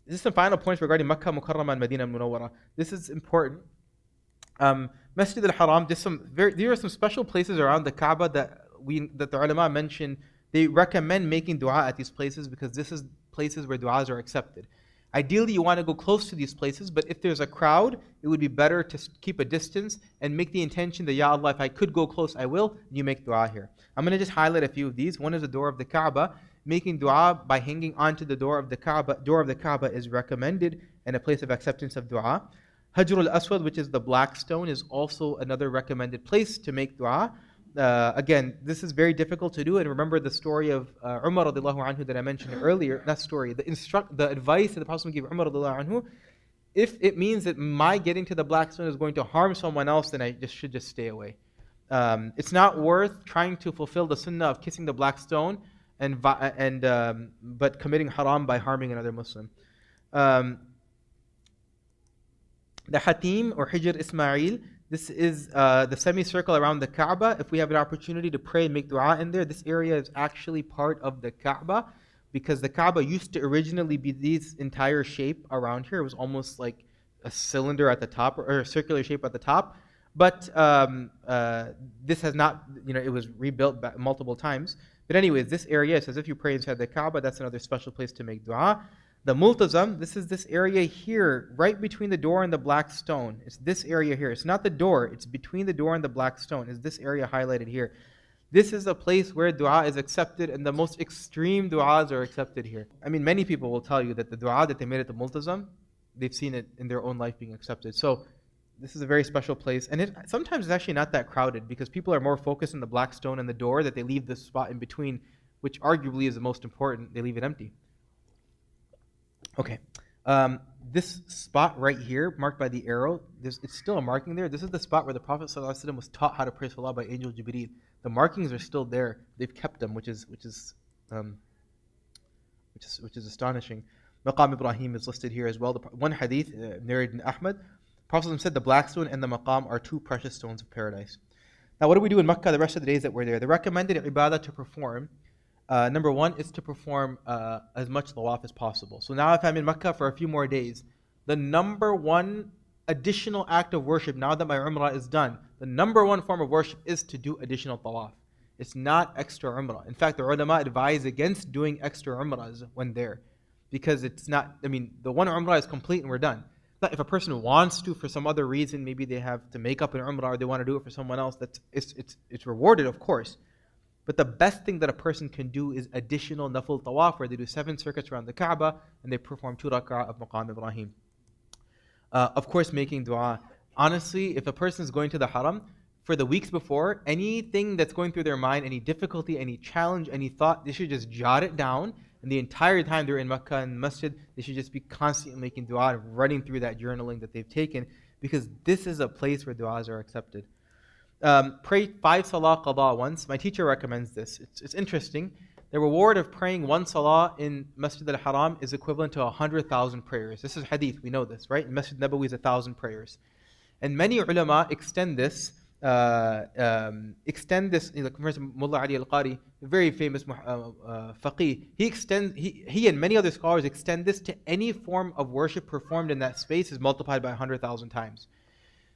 This is some final points regarding Makkah, Mukarramah, and Medina Munawwara. This is important. Masjid Al-Haraam, there are some special places around the Kaaba that the ulama mention. They recommend making dua at these places because this is places where duas are accepted. Ideally, you want to go close to these places, but if there's a crowd, it would be better to keep a distance and make the intention that, Ya Allah, if I could go close, I will. You make dua here. I'm going to just highlight a few of these. One is the door of the Kaaba. Making dua by hanging onto the door of the Kaaba is recommended and a place of acceptance of dua. Hajr al-Aswad, which is the black stone, is also another recommended place to make dua. Again, this is very difficult to do, and remember the story of Umar radiallahu anhu that I mentioned earlier. That story, the advice that the Prophet gave Umar radiallahu anhu, if it means that my getting to the black stone is going to harm someone else, then I should just stay away. It's not worth trying to fulfill the sunnah of kissing the black stone but committing haram by harming another Muslim. The Hatim or Hijr Ismail, this is the semicircle around the Kaaba. If we have an opportunity to pray and make dua in there, this area is actually part of the Kaaba because the Kaaba used to originally be this entire shape around here. It was almost like a cylinder at the top or a circular shape at the top. But this has not, it was rebuilt multiple times. But anyways, this area, it says if you pray inside the Kaaba, that's another special place to make dua. The Multazam, this is this area here, right between the door and the black stone. It's this area here. It's not the door, it's between the door and the black stone. It's this area highlighted here. This is a place where dua is accepted and the most extreme duas are accepted here. I mean, many people will tell you that the dua that they made at the Multazam, they've seen it in their own life being accepted. So this is a very special place. And sometimes it's actually not that crowded because people are more focused on the black stone and the door that they leave this spot in between, which arguably is the most important. They leave it empty. Okay, this spot right here, marked by the arrow, it's still a marking there. This is the spot where the Prophet ﷺ was taught how to pray Salah by Angel Jibreel. The markings are still there. They've kept them, which is astonishing. Maqam Ibrahim is listed here as well. One hadith narrated in Ahmad, Prophet ﷺ said the black stone and the maqam are two precious stones of paradise. Now, what do we do in Makkah the rest of the days that we're there? The recommended ibadah to perform. Number one is to perform as much tawaf as possible. So now if I'm in Makkah for a few more days, the number one additional act of worship, now that my umrah is done, the number one form of worship is to do additional tawaf. It's not extra umrah. In fact, the ulama advise against doing extra umrahs when there. Because it's not, the one umrah is complete and we're done. But if a person wants to, for some other reason, maybe they have to make up an umrah or they want to do it for someone else, it's rewarded, of course. But the best thing that a person can do is additional nafil tawaf, where they do 7 circuits around the Kaaba and they perform 2 rak'ah of Maqam Ibrahim. Of course, making dua. Honestly, if a person is going to the Haram, for the weeks before, anything that's going through their mind, any difficulty, any challenge, any thought, they should just jot it down. And the entire time they're in Makkah and Masjid, they should just be constantly making dua and running through that journaling that they've taken, because this is a place where duas are accepted. Pray 5 salah qada once. My teacher recommends this. It's interesting. The reward of praying 1 salah in Masjid Al-Haraam is equivalent to 100,000 prayers. This is hadith, we know this, right? In Masjid Nabawi is 1,000 prayers. And many ulama extend this, like for instance, Mullah Ali Al-Qari, a very famous faqih, he and many other scholars extend this to any form of worship performed in that space is multiplied by 100,000 times.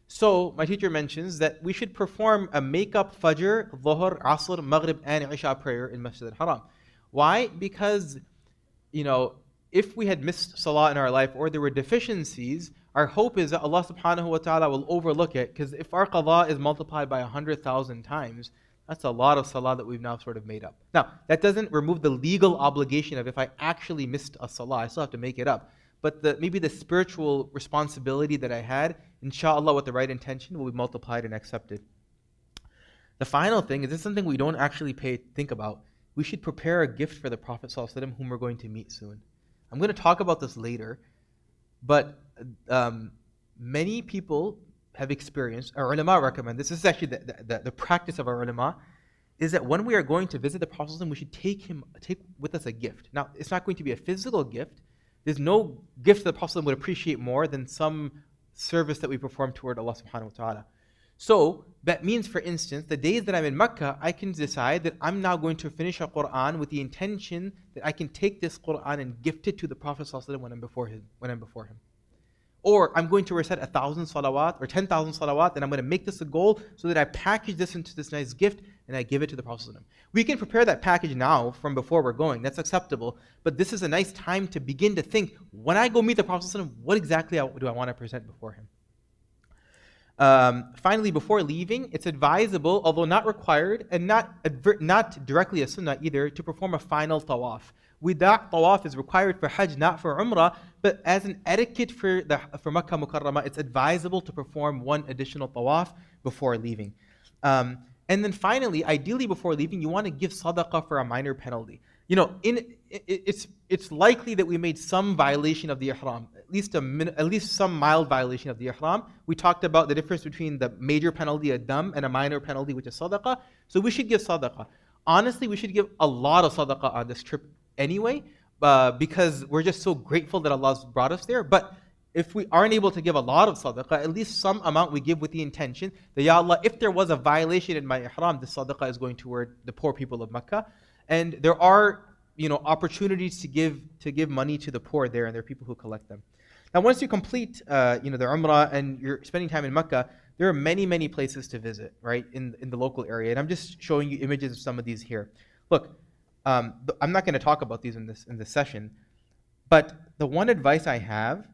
So, my teacher mentions that we should perform a make-up Fajr, Dhuhr, Asr, Maghrib, and Isha prayer in Masjid Al-Haram. Why? Because, if we had missed Salah in our life or there were deficiencies, our hope is that Allah subhanahu wa ta'ala will overlook it, because if our qadha is multiplied by 100,000 times, that's a lot of Salah that we've now sort of made up. Now, that doesn't remove the legal obligation of if I actually missed a Salah, I still have to make it up. But maybe the spiritual responsibility that I had, inshallah, with the right intention, will be multiplied and accepted. The final thing is, this is something we don't actually think about. We should prepare a gift for the Prophet ﷺ, whom we're going to meet soon. I'm going to talk about this later, but many people have experienced, our ulama recommend this is actually the practice of our ulama, is that when we are going to visit the Prophet ﷺ, we should take with us a gift. Now, it's not going to be a physical gift. There's no gift that the Prophet ﷺ would appreciate more than some service that we perform toward Allah subhanahu wa ta'ala. So that means, for instance, the days that I'm in Makkah, I can decide that I'm now going to finish a Quran with the intention that I can take this Quran and gift it to the Prophet ﷺ when I'm before him. Or I'm going to recite 1,000 salawat or 10,000 salawat, and I'm going to make this a goal so that I package this into this nice gift and I give it to the Prophet ﷺ. We can prepare that package now from before we're going. That's acceptable. But this is a nice time to begin to think, when I go meet the Prophet ﷺ, what exactly do I want to present before him? Finally, before leaving, it's advisable, although not required, and not directly a sunnah either, to perform a final tawaf. Wida' tawaf is required for Hajj, not for Umrah, but as an etiquette for Makkah Mukarramah, it's advisable to perform one additional tawaf before leaving. And then finally, ideally before leaving, you want to give sadaqah for a minor penalty. It's likely that we made some violation of the ihram, at least some mild violation of the ihram. We talked about the difference between the major penalty, a dam, and a minor penalty, which is sadaqah. So we should give sadaqah. Honestly, we should give a lot of sadaqah on this trip anyway, because we're just so grateful that Allah's brought us there. But if we aren't able to give a lot of sadaqah, at least some amount we give with the intention that, Ya Allah, if there was a violation in my ihram, this sadaqah is going toward the poor people of Makkah. And there are, opportunities to give money to the poor there, and there are people who collect them. Now, once you complete, the Umrah and you're spending time in Makkah, there are many, many places to visit, right, in the local area. And I'm just showing you images of some of these here. Look, I'm not going to talk about these in this session, but the one advice I have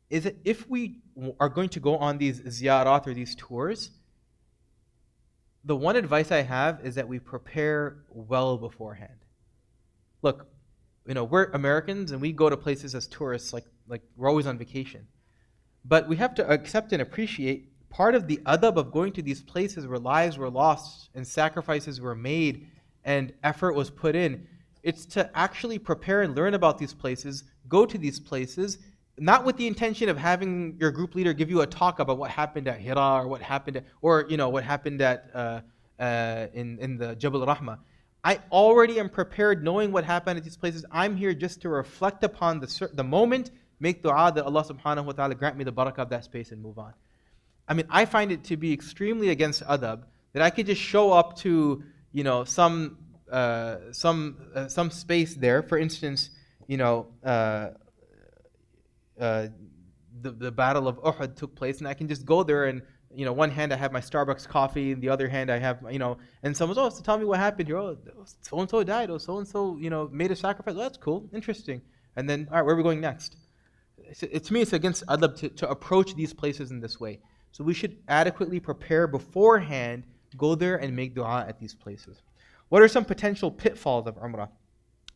is that if we are going to go on these ziyarat or these tours, the one advice I have is that we prepare well beforehand. Look, we're Americans and we go to places as tourists like we're always on vacation. But we have to accept and appreciate part of the adab of going to these places where lives were lost and sacrifices were made and effort was put in. It's to actually prepare and learn about these places, go to these places, not with the intention of having your group leader give you a talk about what happened at Hira or what happened at in the Jabal Rahmah. I already am prepared, knowing what happened at these places. I'm here just to reflect upon the moment, make dua that Allah subhanahu wa ta'ala grant me the barakah of that space and move on. I mean, I find it to be extremely against adab that I could just show up to, some space there. For instance, the Battle of Uhud took place, and I can just go there and, one hand I have my Starbucks coffee, and the other hand I have, and someone's, so tell me what happened here. Oh, so-and-so died. Oh, so-and-so, made a sacrifice. Oh, that's cool. Interesting. And then, all right, where are we going next? To me, it's against adab to approach these places in this way. So we should adequately prepare beforehand, go there and make dua at these places. What are some potential pitfalls of Umrah?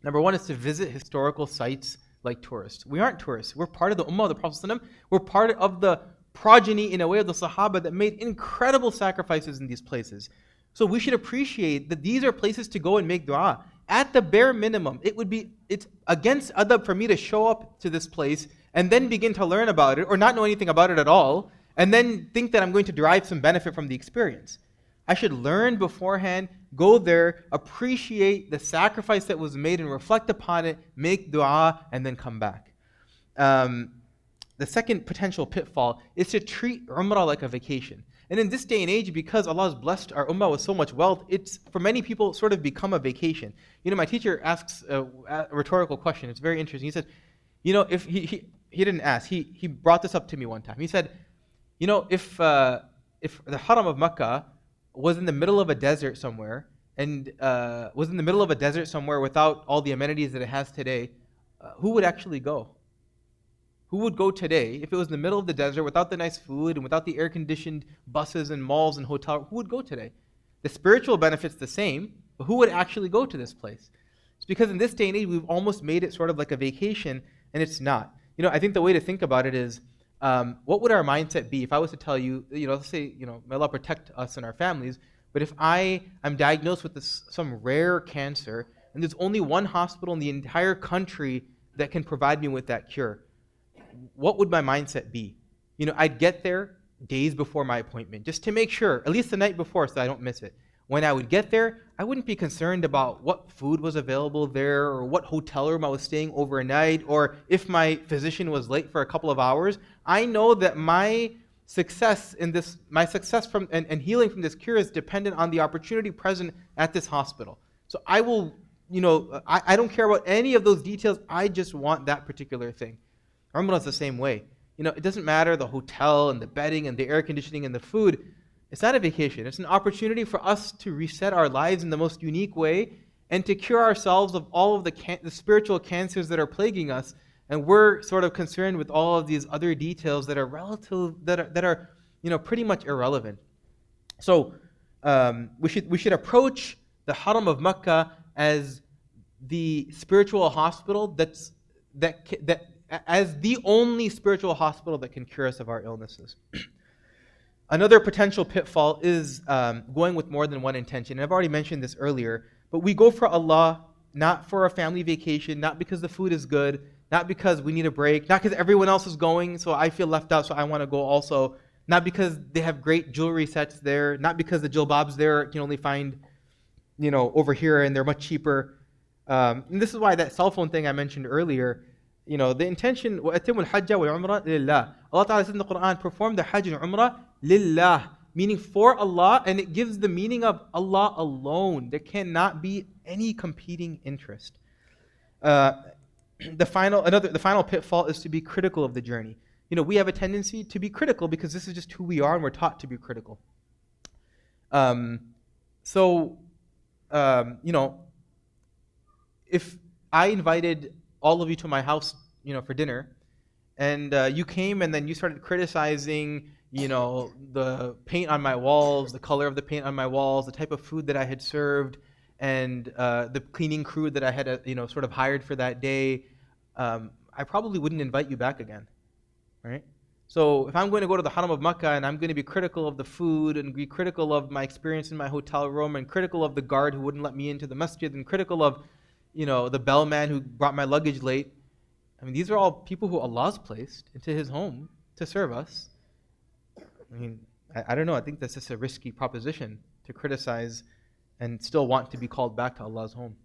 Number one is to visit historical sites like tourists. We aren't tourists. We're part of the ummah of the Prophet ﷺ. We're part of the progeny, in a way, of the Sahaba that made incredible sacrifices in these places. So we should appreciate that these are places to go and make dua. At the bare minimum, it's against adab for me to show up to this place and then begin to learn about it or not know anything about it at all and then think that I'm going to derive some benefit from the experience. I should learn beforehand, go there, appreciate the sacrifice that was made and reflect upon it, make dua, and then come back. The second potential pitfall is to treat Umrah like a vacation. And in this day and age, because Allah has blessed our ummah with so much wealth, it's for many people sort of become a vacation. My teacher asks a rhetorical question. It's very interesting. He said, if he didn't ask, he brought this up to me one time. He said, if the Haram of Makkah was in the middle of a desert somewhere, and without all the amenities that it has today, who would actually go? Who would go today if it was in the middle of the desert without the nice food and without the air-conditioned buses and malls and hotels? Who would go today? The spiritual benefit's the same, but who would actually go to this place? It's because in this day and age, we've almost made it sort of like a vacation, and it's not. I think the way to think about it is, what would our mindset be if I was to tell you, let's say, may Allah protect us and our families, but if I am diagnosed with some rare cancer, and there's only one hospital in the entire country that can provide me with that cure, what would my mindset be? I'd get there days before my appointment, just to make sure, at least the night before, so I don't miss it. When I would get there, I wouldn't be concerned about what food was available there or what hotel room I was staying overnight or if my physician was late for a couple of hours. I know that my success in this, my success from and healing from this cure is dependent on the opportunity present at this hospital. So I will, I don't care about any of those details. I just want that particular thing. Umrah is the same way. It doesn't matter the hotel and the bedding and the air conditioning and the food. It's not a vacation. It's an opportunity for us to reset our lives in the most unique way and to cure ourselves of all of the spiritual cancers that are plaguing us. And we're sort of concerned with all of these other details that are pretty much irrelevant. So we should approach the Haram of Makkah as the spiritual hospital as the only spiritual hospital that can cure us of our illnesses. Another potential pitfall is going with more than one intention. And I've already mentioned this earlier, but we go for Allah, not for a family vacation, not because the food is good, not because we need a break, not because everyone else is going, so I feel left out, so I want to go also, not because they have great jewelry sets there, not because the jilbabs there you can only find, over here and they're much cheaper. And this is why that cell phone thing I mentioned earlier, the intention, وَأَتِمُّ الْحَجَّ وَالْعُمْرَةَ لِلَّهِ. Allah Ta'ala says in the Quran, perform the Hajj and Umrah lillah, meaning for Allah, and it gives the meaning of Allah alone. There cannot be any competing interest. The final pitfall is to be critical of the journey. We have a tendency to be critical because this is just who we are and we're taught to be critical. If I invited all of you to my house, for dinner, and you came and then you started criticizing, the paint on my walls, the color of the paint on my walls, the type of food that I had served, and the cleaning crew that I had, sort of hired for that day, I probably wouldn't invite you back again, right? So if I'm going to go to the Haram of Makkah and I'm going to be critical of the food and be critical of my experience in my hotel room and critical of the guard who wouldn't let me into the masjid and critical of, the bellman who brought my luggage late, these are all people who Allah's placed into His home to serve us. I don't know. I think that's just a risky proposition to criticize and still want to be called back to Allah's home.